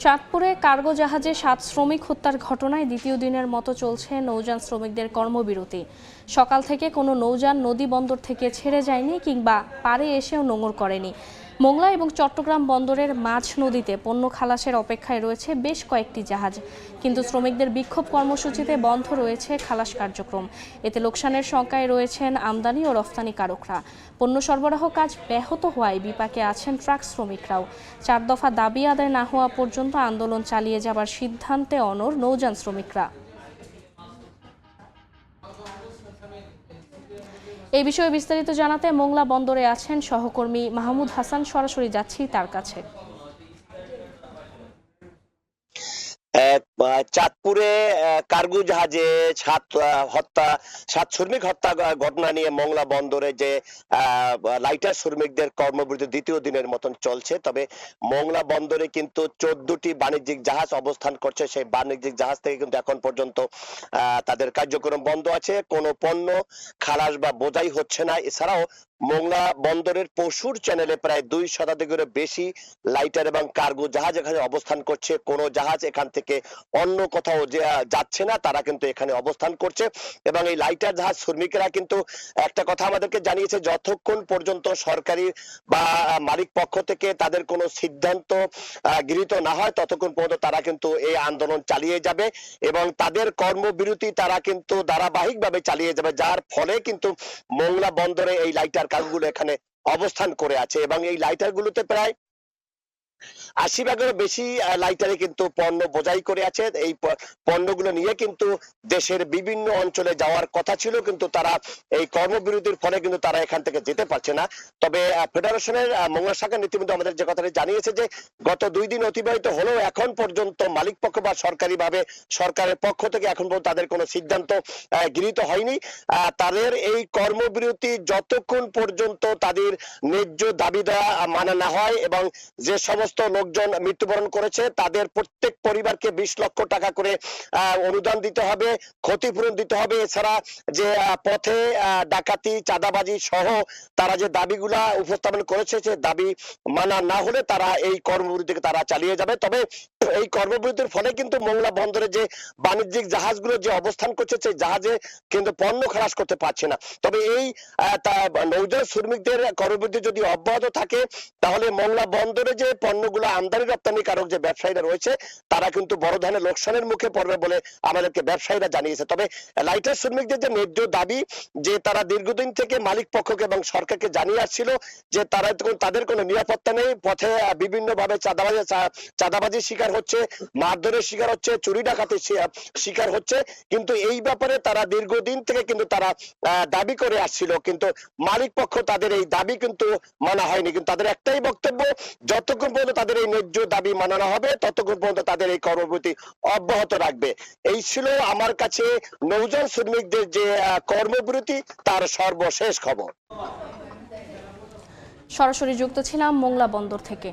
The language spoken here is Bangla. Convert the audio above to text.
চাঁদপুরে কার্গো জাহাজে ৭ শ্রমিক হত্যার ঘটনায় দ্বিতীয় দিনের মতো চলছে নৌযান শ্রমিকদের কর্মবিরতি। সকাল থেকে কোনো নৌযান নদী বন্দর থেকে ছেড়ে যায়নি কিংবা পাড়ে এসেও নোঙর করেনি। মোংলা এবং চট্টগ্রাম বন্দরের মাঝ নদীতে পণ্য খালাসের অপেক্ষায় রয়েছে বেশ কয়েকটি জাহাজ, কিন্তু শ্রমিকদের বিক্ষোভ কর্মসূচিতে বন্ধ রয়েছে খালাস কার্যক্রম। এতে লোকসানের শঙ্কায় রয়েছেন আমদানি ও রফতানিকারকরা। পণ্য সরবরাহ কাজ ব্যাহত হওয়ায় বিপাকে আছেন ট্রাক শ্রমিকরাও। ৪ দফা দাবি আদায় না হওয়া পর্যন্ত আন্দোলন চালিয়ে যাবার সিদ্ধান্তে অনড় নৌযান শ্রমিকরা। এই বিষয়ে বিস্তারিত জানাতে মোংলা বন্দরে আছেন সহকর্মী মাহমুদ হাসান। সরাসরি যাচ্ছি তার কাছে। চাঁদপুরে কার্গো জাহাজে ৭ শ্রমিক হত্যা ঘটনা নিয়ে মোংলা বন্দরে যে লাইটার শ্রমিকদের কর্মবিরতি দ্বিতীয় দিনের মতন চলছে। তবে মোংলা বন্দরে কিন্তু 14টি বাণিজ্যিক জাহাজ অবস্থান করছে। সেই বাণিজ্যিক জাহাজ থেকে কিন্তু এখন পর্যন্ত তাদের কার্যক্রম বন্ধ আছে। কোনো পণ্য খালাস বা বোঝাই হচ্ছে না। এছাড়াও মোংলা বন্দরের পশুর চ্যানেলে প্রায় 2 শতাধিকেরও বেশি লাইটার এবং কার্গো জাহাজ এখানে অবস্থান করছে। কোনো জাহাজ এখান থেকে অন্য কোথাও যাচ্ছে না, তারা কিন্তু এখানে অবস্থান করছে। এবং এই লাইটার জাহাজ শ্রমিকেরা কিন্তু একটা কথা আমাদেরকে জানিয়েছে, যতক্ষণ পর্যন্ত সরকারি বা মালিক পক্ষ থেকে তাদের কোনো সিদ্ধান্ত গৃহীত না হয় ততক্ষণ পর্যন্ত তারা কিন্তু এই আন্দোলন চালিয়ে যাবে এবং তাদের কর্মবিরতি তারা কিন্তু ধারাবাহিকভাবে চালিয়ে যাবে, যার ফলে কিন্তু মোংলা বন্দরে এই লাইটার কারগুলো এখানে অবস্থান করে আছে। এবং এই লাইটার গুলোতে প্রায় ৮০ ভাগেরও বেশি লাইটারে কিন্তু পণ্য বোঝাই করে আছে। এই পণ্যগুলো নিয়ে কিন্তু দেশের বিভিন্ন অঞ্চলে যাওয়ার কথা ছিল, কিন্তু তারা এই কর্মবিরতির ফলে কিন্তু তারা এখান থেকে যেতে পারছে না। তবে ফেডারেশনের মোংলা শাখা নীতিমন্ত্রী আমাদের যে কথাটি জানিয়েছে যে গত 2 দিন অতিবাহিত হলেও এখন পর্যন্ত মালিক পক্ষ বা সরকারিভাবে সরকারের পক্ষ থেকে এখন পর্যন্ত তাদের কোনো সিদ্ধান্ত গৃহীত হয়নি। তাদের এই কর্মবিরতি যতক্ষণ পর্যন্ত তাদের ন্যায্য দাবি দেওয়া মানা না হয় এবং যে সমস্ত লোকজন মৃত্যুবরণ করেছে তাদের প্রত্যেক পরিবারকে 20 লক্ষ টাকা করে অনুদান দিতে হবে, ক্ষতিপূরণ দিতে হবে। এছাড়া যে পথে ডাকাতি, চাঁদাবাজি সহ তারা যে দাবিগুলা উপস্থাপন করেছে সে দাবি মানা না হলে তারা এই কর্মবিরতিকে তারা চালিয়ে যাবে। তবে এই কর্মবিরতির ফলে কিন্তু মোংলা বন্দরে যে বাণিজ্যিক জাহাজগুলো যে অবস্থান করছে সেই জাহাজে কিন্তু পণ্য খালাস করতে পারছে না। তবে এই নৌযান শ্রমিকদের কর্মবিরতি যদি অব্যাহত থাকে তাহলে মোংলা বন্দরে যে পণ্যগুলো আমদানি রপ্তানিকারক যে ব্যবসায়ীরা রয়েছে তারা কিন্তু বড় ধরনের লোকসানের মুখে পড়বে বলে আমাদেরকে ব্যবসায়ীরা জানিয়েছে। তবে লাইটার শ্রমিকদের যে ন্যায্য দাবি, যে তারা দীর্ঘদিন থেকে মালিক পক্ষকে এবং সরকারকে জানিয়ে আসছিল যে তারা তাদের কোনো নিরাপত্তা নেই, পথে বিভিন্নভাবে চাঁদাবাজির শিকার হচ্ছে, মারধরের শিকার হচ্ছে, চুরি ডাকাতির শিকার হচ্ছে, কিন্তু এই ব্যাপারে তারা দীর্ঘদিন থেকে কিন্তু তারা দাবি করে আসছিল, কিন্তু মালিক পক্ষ তাদের এই দাবি কিন্তু মানা হয়নি। কিন্তু তাদের একটাই বক্তব্য, যতক্ষণ পর্যন্ত তাদের এই ন্যায্য দাবি মানানো হবে ততক্ষণ পর্যন্ত তাদের এই কর্মবিরতি অব্যাহত রাখবে। এই ছিল আমার কাছে নৌযান শ্রমিকদের যে কর্মবিরতি তার সর্বশেষ খবর। সরাসরি যুক্ত ছিলাম মোংলা বন্দর থেকে।